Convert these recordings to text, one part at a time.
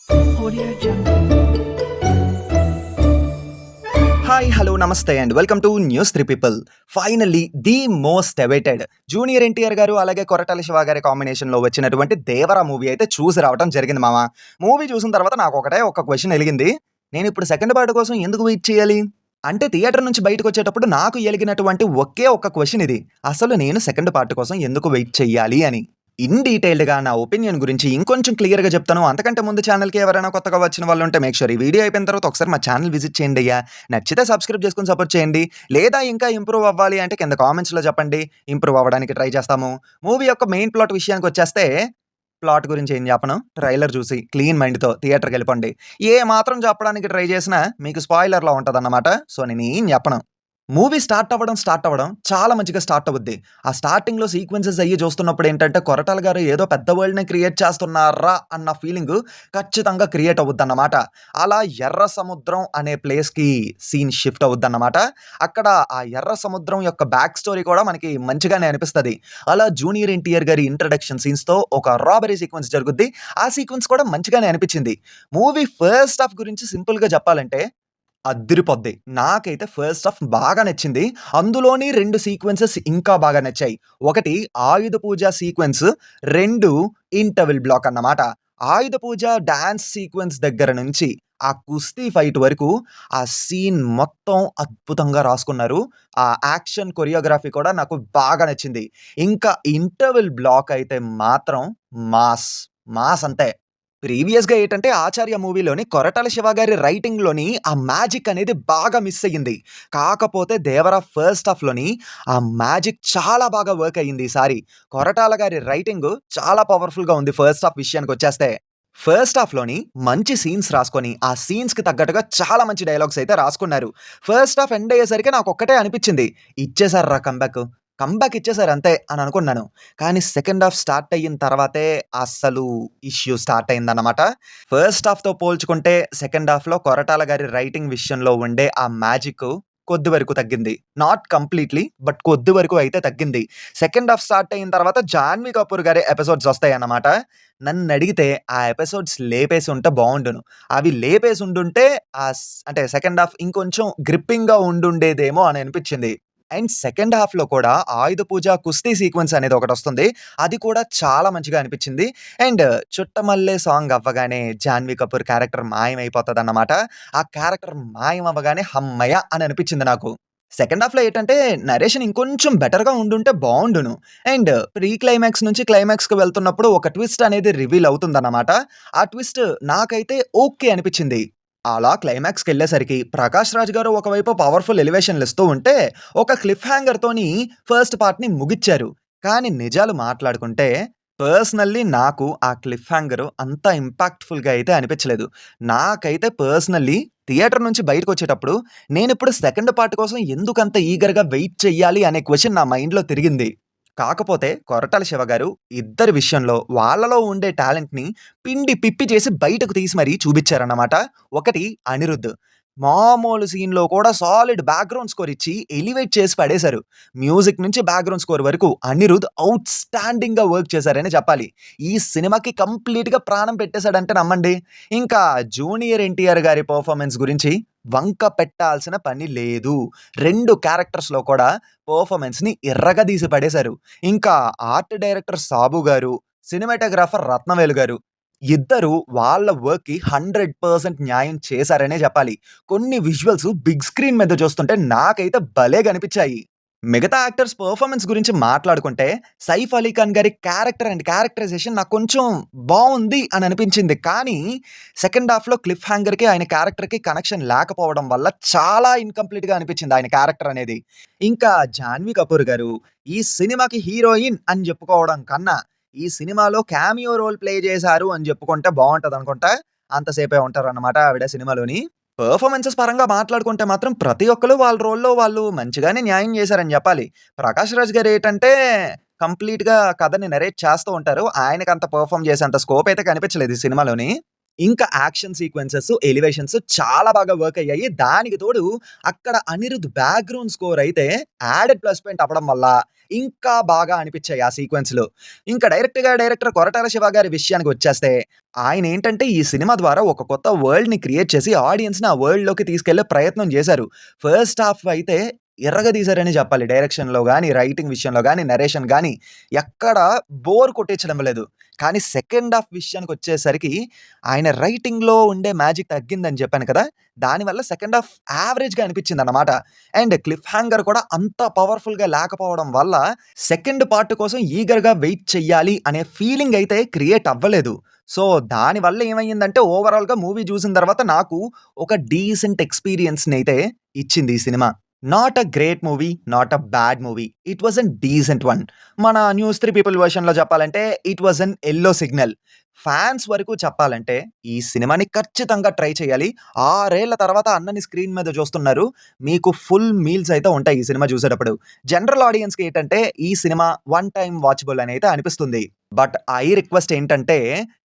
Audio Jungle. Hi hello నమస్తే and welcome to news 3 people. Finally the most awaited junior NTR గారు అలాగే కొరటాల శివ గారి కాంబినేషన్లో వచ్చినటువంటి దేవరా మూవీ అయితే చూసి రావడం జరిగింది మామ. మూవీ చూసిన తర్వాత నాకు ఒక క్వశ్చన్ వెలిగింది. నేను ఇప్పుడు సెకండ్ పార్ట్ కోసం ఎందుకు వెయిట్ చేయాలి? అంటే థియేటర్ నుంచి బయటకు వచ్చేటప్పుడు నాకు ఎలిగినటువంటి ఒకే ఒక్క క్వశ్చన్ ఇది. అసలు నేను సెకండ్ పార్ట్ కోసం ఎందుకు వెయిట్ చేయాలి అని. ఇన్ డీటెయిల్డ్‌గా నా ఒపీనియన్ గురించి ఇంకొంచెం క్లియర్‌గా చెప్తాను. అంతకంటే ముందు ఛానల్‌కి ఎవరైనా కొత్తగా వచ్చిన వాళ్ళు ఉంటే మేక్ ష్యూర్ ఈ వీడియో అయిపోయిన తర్వాత ఒకసారి మా ఛానల్ విజిట్ చేయండయ్యా. నచ్చితే సబ్స్క్రైబ్ చేసుకొని సపోర్ట్ చేయండి. లేదా ఇంకా ఇంప్రూవ్ అవ్వాలి అంటే కింద కామెంట్స్‌లో చెప్పండి. ఇంప్రూవ్ అవ్వడానికి ట్రై చేస్తాము. మూవీ యొక్క మెయిన్ ప్లాట్ విషయానికొచ్చేస్తే, ప్లాట్ గురించి ఏం చెప్పను. ట్రైలర్ చూసి క్లీన్ మైండ్‌తో థియేటర్‌కెళ్ళిపోండి. ఏ మాత్రం చెప్పడానికి ట్రై చేసినా మీకు స్పాయిలర్‌లా ఉంటదన్నమాట. సో నేనేం చెప్పను. మూవీ స్టార్ట్ అవ్వడం చాలా మంచిగా స్టార్ట్ అవుద్ది. ఆ స్టార్టింగ్‌లో సీక్వెన్సెస్ అయ్యి చూస్తున్నప్పుడు ఏంటంటే, కొరటాల గారు ఏదో పెద్ద వరల్డ్‌నే క్రియేట్ చేస్తున్నారా అన్న ఫీలింగు ఖచ్చితంగా క్రియేట్ అవుద్దన్నమాట. అలా ఎర్ర సముద్రం అనే ప్లేస్‌కి సీన్ షిఫ్ట్ అవుద్దన్నమాట. అక్కడ ఆ ఎర్ర సముద్రం యొక్క బ్యాక్ స్టోరీ కూడా మనకి మంచిగానే అనిపిస్తది. అలా జూనియర్ ఎన్టీఆర్ గారి ఇంట్రడక్షన్ సీన్స్‌తో ఒక రాబరీ సీక్వెన్స్ జరుగుద్ది. ఆ సీక్వెన్స్ కూడా మంచిగానే అనిపించింది. మూవీ ఫస్ట్ హాఫ్ గురించి సింపుల్‌గా చెప్పాలంటే అద్దిరిపోద్ది. నాకైతే ఫస్ట్ హాఫ్ బాగా నచ్చింది. అందులోని 2 సీక్వెన్సెస్ ఇంకా బాగా నచ్చాయి. ఒకటి ఆయుధ పూజ సీక్వెన్స్, 2 ఇంటర్వెల్ బ్లాక్ అన్నమాట. ఆయుధ పూజ డాన్స్ సీక్వెన్స్ దగ్గర నుంచి ఆ కుస్తీ ఫైట్ వరకు ఆ సీన్ మొత్తం అద్భుతంగా రాసుకున్నారు. ఆ యాక్షన్ కొరియోగ్రఫీ కూడా నాకు బాగా నచ్చింది. ఇంకా ఇంటర్వెల్ బ్లాక్ అయితే మాత్రం మాస్. మాస్ అంతే. ప్రీవియస్‌గా ఏటంటే 'ఆచార్య' మూవీలోని కొరటాల శివ గారి రైటింగ్‌లోని ఆ మ్యాజిక్ అనేది బాగా మిస్ అయ్యింది. కాకపోతే 'దేవర' ఫస్ట్ హాఫ్‌లోని ఆ మ్యాజిక్ చాలా బాగా వర్క్ అయ్యింది ఈసారి. కొరటాల గారి రైటింగు చాలా పవర్‌ఫుల్‌గా ఉంది ఫస్ట్ హాఫ్ విషయానికొచ్చేస్తే. ఫస్ట్ హాఫ్‌లోని మంచి సీన్స్ రాసుకొని, ఆ సీన్స్‌కి తగ్గట్టుగా చాలా మంచి డైలాగ్స్ అయితే రాసుకున్నారు. ఫస్ట్ హాఫ్ ఎండ్ అయ్యేసరికి నాకొక్కటే అనిపిచ్చింది. ఇచ్చేసార్రా కమ్‌బ్యాక్. కమ్‌బ్యాక్ ఇచ్చేసారు అంతే అని అనుకున్నాను. కానీ సెకండ్ హాఫ్ స్టార్ట్ అయిన తర్వాతే అస్సలు ఇష్యూ స్టార్ట్ అయిందన్నమాట. ఫస్ట్ హాఫ్‌తో పోల్చుకుంటే సెకండ్ హాఫ్‌లో కొరటాల గారి రైటింగ్ విషయంలో ఉండే ఆ మ్యాజిక్కు కొద్ది వరకు తగ్గింది. నాట్ కంప్లీట్‌లీ బట్ కొద్ది వరకు అయితే తగ్గింది. సెకండ్ హాఫ్ స్టార్ట్ అయిన తర్వాత జాన్వీ కపూర్ గారి ఎపిసోడ్స్ వస్తాయన్నమాట. నన్నడిగితే ఆ ఎపిసోడ్స్ లేపేసి ఉంటే బావుండును. అవి లేపేసి ఉండుంటే అంటే సెకండ్ హాఫ్ ఇంకొంచెం గ్రిప్పింగ్‌గా ఉండుండేదేమో అని అనిపిచ్చింది. అండ్ సెకండ్ హాఫ్‌లో కూడా ఆయుధ పూజ, కుస్తీ సీక్వెన్స్ అనేది ఒకటొస్తుంది. అది కూడా చాలా మంచిగా అనిపిచ్చింది. అండ్ 'చుట్టమల్లె' సాంగ్ అవ్వగానే జాన్వీ కపూర్ క్యారెక్టర్ మాయమైపోతదన్నమాట. ఆ క్యారెక్టర్ మాయమవ్వగానే హమ్మయ్య! అని అనిపిచ్చింది నాకు. సెకండ్ హాఫ్‌లో ఏటంటే నరేషన్ ఇంకొంచెం బెటర్‌గా ఉండుంటే బావుండును. అండ్ ప్రీ క్లైమాక్స్ నుంచి క్లైమాక్స్‌కి వెళ్తున్నప్పుడు ఒక ట్విస్ట్ అనేది రివీల్ అవుతుందన్నమాట. ఆ ట్విస్ట్ నాకైతే ఓకే అనిపిచ్చింది. అలా క్లైమాక్స్‌కెళ్ళేసరికి 'ప్రకాష్ రాజ్' గారు ఒకవైపు పవర్‌ఫుల్ ఎలివేషన్‌లిస్తూ ఉంటే, ఒక క్లిఫ్ హ్యాంగర్‌తోని ఫస్ట్ పార్ట్‌ని ముగిచ్చారు. కానీ నిజాలు మాట్లాడుకుంటే, పర్సనల్లీ నాకు ఆ క్లిఫ్ హ్యాంగరు అంత ఇంపాక్ట్‌ఫుల్‌గా అయితే అనిపించలేదు. నాకైతే పర్సనల్లీ థియేటర్ నుంచి బయటకొచ్చేటప్పుడు, నేనిప్పుడు సెకండ్ పార్ట్ కోసం ఎందుకంత ఈగర్‌గా వెయిట్ చెయ్యాలి అనే క్వెషన్ నా మైండ్‌లో తిరిగింది. కాకపోతే కొరటాల శివ గారు ఇద్దరి విషయంలో వాళ్ళలో ఉండే టాలెంట్‌ని పిండి పిప్పి చేసి బయటకు తీసి మరీ చూపిచ్చారన్నమాట. ఒకటి అనిరుద్. మామూలు సీన్‌లో కూడా సాలిడ్ బ్యాక్‌గ్రౌండ్ స్కోర్ ఇచ్చి ఎలివేట్ చేసి పడేశారు. మ్యూజిక్ నుంచి బ్యాక్‌గ్రౌండ్ స్కోర్ వరకు అనిరుద్ ఔట్‌స్టాండింగ్‌గా వర్క్ చేశారనే చెప్పాలి. ఈ సినిమాకి కంప్లీట్‌గా ప్రాణం పెట్టేసాడంటే నమ్మండి. ఇంకా జూనియర్ ఎన్టీఆర్ గారి పెర్ఫార్మన్స్ గురించి వంక పెట్టాల్సిన పని లేదు. 2 క్యారెక్టర్స్‌లో కూడా పెర్ఫార్మన్స్‌ని ఎర్రగా తీసి పడేశారు. ఇంకా ఆర్ట్ డైరెక్టర్ 'సాబు' గారు, సినిమాటోగ్రాఫర్ 'రత్నవేలు' గారు ఇద్దరు వాళ్ళ వర్క్‌కి 100% న్యాయం చేశారనే చెప్పాలి. కొన్ని విజువల్స్ బిగ్ స్క్రీన్ మీద చూస్తుంటే నాకైతే భలే కనిపించాయి. మిగతా యాక్టర్స్ పెర్ఫార్మన్స్ గురించి మాట్లాడుకుంటే, 'సైఫ్ అలీ ఖాన్' గారి క్యారెక్టర్ అండ్ క్యారెక్టరైజేషన్ నాకు కొంచెం బావుంది అని అనిపించింది. కానీ సెకండ్ హాఫ్‌లో క్లిఫ్ హ్యాంగర్‌కి, ఆయన క్యారెక్టర్‌కి కనెక్షన్ లేకపోవడం వల్ల చాలా ఇన్‌కంప్లీట్‌గా అనిపించింది ఆయన క్యారెక్టర్ అనేది. ఇంకా జాన్వీ కపూర్ గారు ఈ సినిమాకి హీరోయిన్ అని చెప్పుకోవడం కన్నా, ఈ సినిమాలో క్యామియో రోల్ ప్లే చేశారు అని చెప్పుకుంటే బావుంటదనుకుంటా. అంతసేపే ఉంటారన్నమాట ఆవిడ సినిమాలోని. పెర్ఫార్మన్సెస్ పరంగా మాట్లాడుకుంటే మాత్రం ప్రతి ఒక్కళ్ళు వాళ్ళ రోల్‌లో వాళ్ళు మంచిగానే న్యాయం చేశారని జెప్పాలి. 'ప్రకాష్ రాజ్' గారు ఏటంటే కంప్లీట్‌గా కథని నరేట్ చేస్తూ ఉంటారు. ఆయనకంత పెర్ఫార్మ్ చేసేంత స్కోప్ అయితే కనిపించలేదు ఈ సినిమాలోని. ఇంకా యాక్షన్ సీక్వెన్సెస్, ఎలివేషన్స్ చాలా బాగా వర్క్ అయ్యాయి. దానికి తోడు అక్కడ అనిరుద్ బ్యాక్‌గ్రౌండ్ స్కోర్ అయితే యాడెడ్ ప్లస్ పాయింట్ అవ్వడం వల్ల ఇంకా బాగా అనిపించాయి ఆ సీక్వెన్స్‌లు. ఇంకా డైరెక్టర్ కొరటాల శివ గారి విషయానికొచ్చేస్తే, ఆయనేంటంటే ఈ సినిమా ద్వారా ఒక కొత్త వరల్డ్‌ని క్రియేట్ చేసి ఆడియన్స్‌ని ఆ వరల్డ్‌లోకి తీసుకెళ్ళే ప్రయత్నం చేశారు. ఫస్ట్ హాఫ్ అయితే ఇరగదీశారనే చెప్పాలి. డైరెక్షన్‌లో గాని, రైటింగ్ విషయంలో గాని, నరేషన్ గాని ఎక్కడ బోర్ కొట్టించడం లేదు. కానీ సెకండ్ హాఫ్ విషయానికొచ్చేసరికి ఆయన రైటింగ్‌లో ఉండే మ్యాజిక్ తగ్గిందని చెప్పాను కదా! దానివల్ల సెకండ్ హాఫ్ యావరేజ్‌గా అనిపించిందన్నమాట. అండ్ క్లిఫ్ హ్యాంగర్ కూడా అంత పవర్‌ఫుల్‌గా లేకపోవడం వల్ల సెకండ్ పార్ట్ కోసం ఈగర్‌గా వెయిట్ చెయ్యాలి అనే ఫీలింగ్ అయితే క్రియేట్ అవ్వలేదు. సో, దానివల్ల ఏమయ్యిందంటే ఓవరాల్‌గా మూవీ చూసిన తర్వాత నాకు ఒక డీసెంట్ ఎక్స్‌పీరియన్స్‌నైతే ఇచ్చింది ఈ cinema. Not a great movie, not a bad movie. It was N decent one. మన 'న్యూస్ 3 పీపుల్' వెర్షన్‌లో చెప్పాలంటే it was N yellow signal. Fans వరకు చెప్పాలంటే ఈ సినిమాని ఖచ్చితంగా ట్రై చేయాలి. 6 ఏళ్ల తర్వాత అన్నని స్క్రీన్ మీద చూస్తున్నారు. మీకు ఫుల్ మీల్స్ అయితే ఉంటాయి ఈ సినిమా చూసేటప్పుడు. జనరల్ ఆడియన్స్‌కి ఏంటంటే ఈ సినిమా వన్ టైమ్ వాచబుల్ అని అయితే అనిపిస్తుంది. బట్ ఐ రిక్వెస్ట్ ఏంటంటే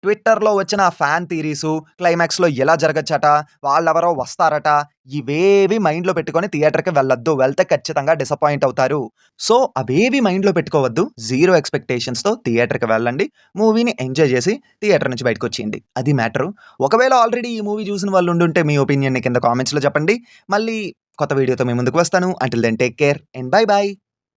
ట్విట్టర్‌లో వచ్చిన ఆ ఫ్యాన్ థియరీసు, క్లైమాక్స్‌లో ఇలా జరగచ్చట, వాళ్ళెవరో వస్తారట, ఇవేవి మైండ్‌లో పెట్టుకొని థియేటర్‌కి వెళ్ళొద్దు. వెళ్తే ఖచ్చితంగా డిసప్పాయింట్ అవుతారు. సో, అవేవి మైండ్‌లో పెట్టుకోవద్దు. జీరో ఎక్స్‌పెక్టేషన్స్‌తో థియేటర్‌కి వెళ్ళండి. మూవీని ఎంజాయ్ చేసి థియేటర్ నుంచి బయటకొచ్చేయండి. అది మ్యాటరు. ఒకవేళ ఆల్రెడీ ఈ మూవీ చూసిన వాళ్ళు ఉండుంటే మీ ఒపీనియన్‌ని కింద కామెంట్స్‌లో చెప్పండి. మళ్ళీ కొత్త వీడియోతో మీ ముందుకు వస్తాను. Until then take care and bye by.